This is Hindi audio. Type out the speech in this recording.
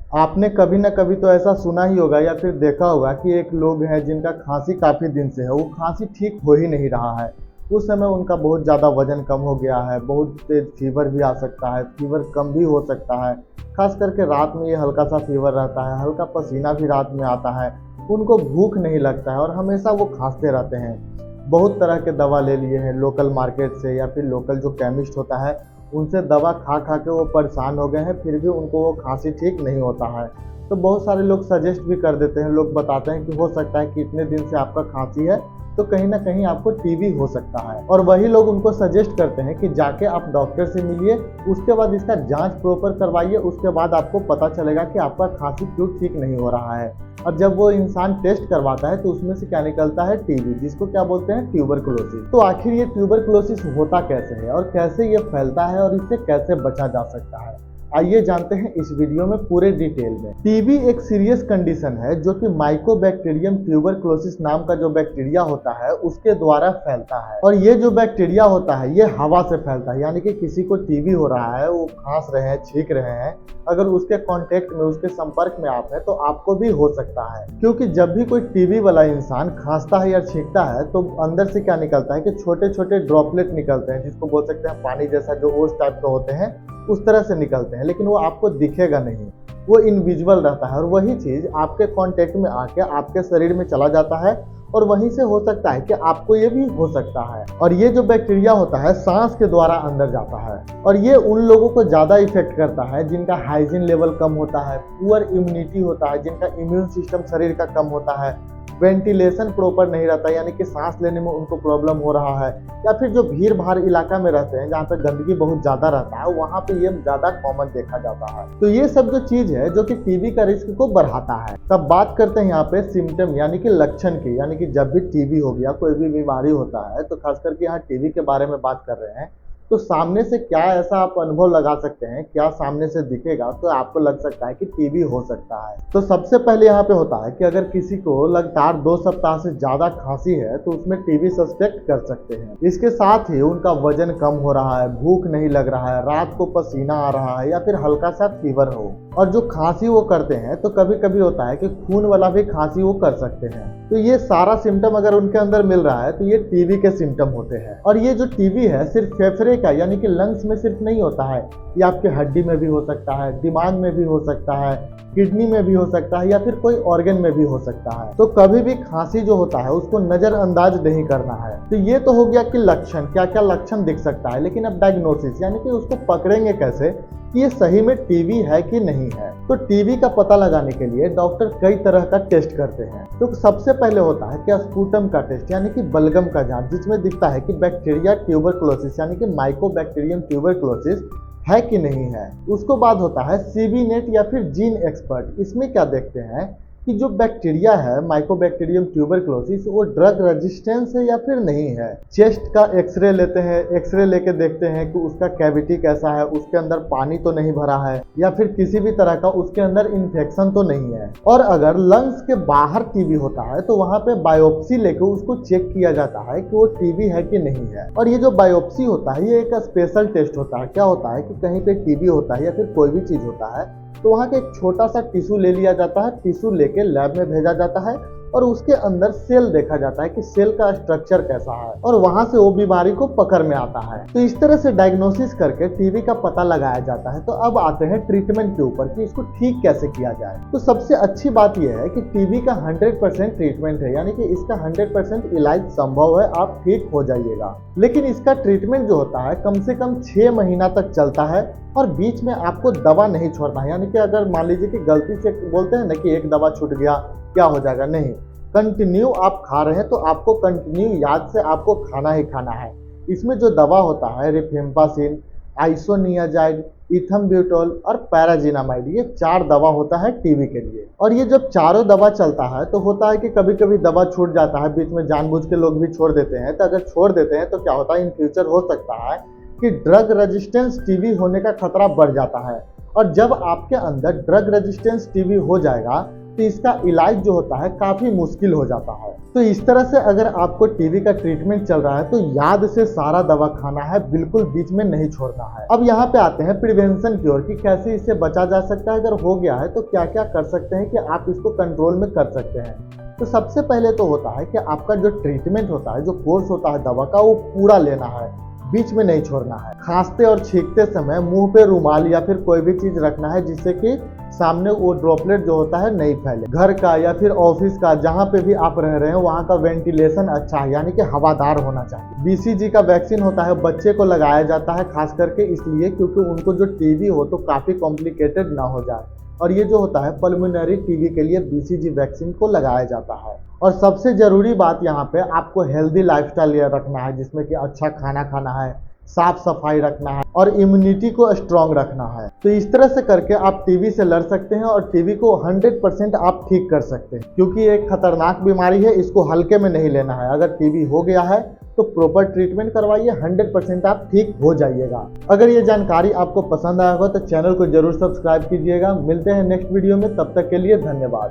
आपने कभी ना कभी तो ऐसा सुना ही होगा या फिर देखा होगा कि एक लोग हैं जिनका खांसी काफ़ी दिन से है, वो खांसी ठीक हो ही नहीं रहा है। उस समय उनका बहुत ज़्यादा वजन कम हो गया है, बहुत तेज फीवर भी आ सकता है, फीवर कम भी हो सकता है। खास करके रात में ये हल्का सा फीवर रहता है, हल्का पसीना भी रात में आता है। उनको भूख नहीं लगता है और हमेशा वो खांसते रहते हैं। बहुत तरह के दवा ले लिए हैं लोकल मार्केट से या फिर लोकल जो केमिस्ट होता है उनसे दवा खा खा के वो परेशान हो गए हैं, फिर भी उनको वो खांसी ठीक नहीं होता है। तो बहुत सारे लोग सजेस्ट भी कर देते हैं, लोग बताते हैं कि हो सकता है कि इतने दिन से आपका खांसी है तो कहीं ना कहीं आपको टीबी हो सकता है। और वही लोग उनको सजेस्ट करते हैं कि जाके आप डॉक्टर से मिलिए, उसके बाद इसका जांच प्रॉपर करवाइए, उसके बाद आपको पता चलेगा कि आपका खांसी क्यों ठीक नहीं हो रहा है। और जब वो इंसान टेस्ट करवाता है तो उसमें से क्या निकलता है, टीबी, जिसको क्या बोलते हैं, ट्यूबरकुलोसिस। तो आखिर ये ट्यूबरकुलोसिस होता कैसे है और कैसे ये फैलता है और इससे कैसे बचा जा सकता है, आइए जानते हैं इस वीडियो में पूरे डिटेल में। टीबी एक सीरियस कंडीशन है जो कि माइकोबैक्टीरियम ट्यूबरकुलोसिस नाम का जो बैक्टीरिया होता है उसके द्वारा फैलता है। और ये जो बैक्टीरिया होता है ये हवा से फैलता है, यानी कि किसी को टीबी हो रहा है, वो खांस रहे हैं, छींक रहे हैं, अगर उसके कांटेक्ट में, उसके संपर्क में आप हैं तो आपको भी हो सकता है। क्योंकि जब भी कोई टीबी वाला इंसान खांसता है या छींकता है तो अंदर से क्या निकलता है कि छोटे छोटे ड्रॉपलेट निकलते हैं, जिसको बोल सकते हैं पानी जैसा, जो ओस टाइप के होते हैं उस तरह से निकलते हैं, लेकिन वो आपको दिखेगा नहीं, वो इनविजिबल रहता है। और वही चीज आपके कांटेक्ट में आके आपके शरीर में चला जाता है और वहीं से हो सकता है कि आपको ये भी हो सकता है। और ये जो बैक्टीरिया होता है सांस के द्वारा अंदर जाता है और ये उन लोगों को ज्यादा इफेक्ट करता है जिनका हाइजीन लेवल कम होता है, पुअर इम्यूनिटी होता है, जिनका इम्यून सिस्टम शरीर का कम होता है, वेंटिलेशन प्रॉपर नहीं रहता, यानी कि सांस लेने में उनको प्रॉब्लम हो रहा है, या फिर जो भीड़ भाड़ इलाका में रहते हैं जहाँ पे गंदगी बहुत ज्यादा रहता है वहाँ पे ये ज्यादा कॉमन देखा जाता है। तो ये सब जो चीज है जो कि टीबी का रिस्क को बढ़ाता है। तब बात करते हैं यहाँ पे सिम्टम यानी कि लक्षण की, यानी कि जब भी टीबी हो गया, कोई भी बीमारी होता है, तो खास करके यहाँ टीबी के बारे में बात कर रहे हैं, तो सामने से क्या ऐसा आप अनुभव लगा सकते हैं, क्या सामने से दिखेगा तो आपको लग सकता है कि टीबी हो सकता है। तो सबसे पहले यहाँ पे होता है कि अगर किसी को लगातार 2 सप्ताह से ज्यादा खांसी है तो उसमें टीबी सस्पेक्ट कर सकते हैं। इसके साथ ही उनका वजन कम हो रहा है, भूख नहीं लग रहा है, रात को पसीना आ रहा है या फिर हल्का सा फीवर हो। और जो खांसी वो करते हैं तो कभी कभी होता है कि खून वाला भी खांसी वो कर सकते हैं। तो ये सारा सिम्टम अगर उनके अंदर मिल रहा है तो ये टीबी के सिम्टम होते हैं। और ये जो टीबी है सिर्फ फेफड़े का, यानी कि लंग्स में सिर्फ नहीं होता है, ये आपके हड्डी में भी हो सकता है, दिमाग में भी हो सकता है, किडनी में भी हो सकता है या फिर कोई ऑर्गन में भी हो सकता है। तो कभी भी खांसी जो होता है उसको नजरअंदाज नहीं करना है। तो ये तो हो गया कि लक्षण, क्या क्या लक्षण दिख सकता है। लेकिन अब डायग्नोसिस, यानी कि उसको पकड़ेंगे कैसे कि ये सही में टीबी है कि नहीं है। तो टीबी का पता लगाने के लिए डॉक्टर कई तरह का टेस्ट करते हैं। तो सबसे पहले होता है कि स्पूटम का टेस्ट, यानी कि बलगम का जांच, जिसमें दिखता है कि बैक्टीरिया ट्यूबरकुलोसिस यानी कि माइकोबैक्टीरियम ट्यूबरकुलोसिस है कि नहीं है। उसको बाद होता है सीबी नेट या फिर जीन एक्सपर्ट। इसमें क्या देखते हैं कि जो बैक्टीरिया है माइकोबैक्टीरियम ट्यूबरकुलोसिस वो ड्रग रेजिस्टेंस है या फिर नहीं है। चेस्ट का एक्सरे लेते हैं, एक्सरे लेके देखते हैं कि उसका कैविटी कैसा है, उसके अंदर पानी तो नहीं भरा है या फिर किसी भी तरह का उसके अंदर इन्फेक्शन तो नहीं है। और अगर लंग्स के बाहर टीबी होता है तो वहां पे बायोप्सी लेके उसको चेक किया जाता है कि वो टीबी है कि नहीं है। और ये जो बायोप्सी होता है ये एक स्पेशल टेस्ट होता है। क्या होता है कि कहीं पे टीबी होता है या फिर कोई भी चीज होता है तो वहाँ के एक छोटा सा टिश्यू ले लिया जाता है, टिश्यू लेके लैब में भेजा जाता है और उसके अंदर सेल देखा जाता है कि सेल का स्ट्रक्चर कैसा है और वहां से वो बीमारी को पकड़ में आता है। तो इस तरह से डायग्नोसिस करके टीबी का पता लगाया जाता है। तो अब आते हैं ट्रीटमेंट के ऊपर कि इसको ठीक कैसे किया जाए। तो सबसे अच्छी बात यह है कि टीबी का 100% ट्रीटमेंट है, यानी कि इसका 100% इलाज संभव है, आप ठीक हो जाइएगा। लेकिन इसका ट्रीटमेंट जो होता है कम से कम 6 महीना तक चलता है और बीच में आपको दवा नहीं छोड़ना है। यानी कि अगर मान लीजिए कि गलती से बोलते हैं ना कि एक दवा छूट गया क्या हो जाएगा, नहीं, कंटिन्यू आप खा रहे हैं तो आपको कंटिन्यू याद से आपको खाना ही खाना है। इसमें जो दवा होता है रिफेम्पासिन, आइसोनियाजाइड, इथम्ब्यूटोल और पैराजिनामाइड, ये 4 दवा होता है टीबी के लिए। और ये जब चारों दवा चलता है तो होता है कि कभी कभी दवा छूट जाता है, बीच में जानबूझ के लोग भी छोड़ देते हैं। तो अगर छोड़ देते हैं तो क्या होता है, इन फ्यूचर हो सकता है कि ड्रग रेजिस्टेंस टीबी होने का खतरा बढ़ जाता है। और जब आपके अंदर ड्रग रेजिस्टेंस टीबी हो जाएगा तो इसका इलाज जो होता है काफी मुश्किल हो जाता है। तो इस तरह से अगर आपको टीबी का ट्रीटमेंट चल रहा है तो याद से सारा दवा खाना है, बिल्कुल बीच में नहीं छोड़ना है। अब यहाँ पे आते हैं प्रिवेंशन की ओर कि कैसे इससे बचा जा सकता है। अगर हो गया है तो क्या क्या कर सकते हैं कि आप इसको कंट्रोल में कर सकते हैं। तो सबसे पहले तो होता है कि आपका जो ट्रीटमेंट होता है, जो कोर्स होता है दवा का, वो पूरा लेना है, बीच में नहीं छोड़ना है। खांसते और छींकते समय मुंह पे रुमाल या फिर कोई भी चीज रखना है जिससे कि सामने वो ड्रॉपलेट जो होता है नहीं फैले। घर का या फिर ऑफिस का, जहाँ पे भी आप रह रहे हैं वहाँ का वेंटिलेशन अच्छा है, यानी कि हवादार होना चाहिए। बीसीजी का वैक्सीन होता है, बच्चे को लगाया जाता है खास करके इसलिए क्योंकि उनको जो टीबी हो तो काफी कॉम्प्लिकेटेड ना हो जाए, और ये जो होता है पल्मोनरी टीबी के लिए बीसीजी वैक्सीन को लगाया जाता है। और सबसे जरूरी बात यहाँ पे आपको हेल्दी लाइफस्टाइल रखना है, जिसमें कि अच्छा खाना खाना है, साफ सफाई रखना है और इम्यूनिटी को स्ट्रांग रखना है। तो इस तरह से करके आप टीबी से लड़ सकते हैं और टीबी को 100% आप ठीक कर सकते हैं, क्योंकि ये एक खतरनाक बीमारी है, इसको हल्के में नहीं लेना है। अगर टीबी हो गया है तो प्रॉपर ट्रीटमेंट करवाइए, 100% आप ठीक हो जाइएगा। अगर ये जानकारी आपको पसंद आया हो तो चैनल को जरूर सब्सक्राइब कीजिएगा। मिलते हैं नेक्स्ट वीडियो में, तब तक के लिए धन्यवाद।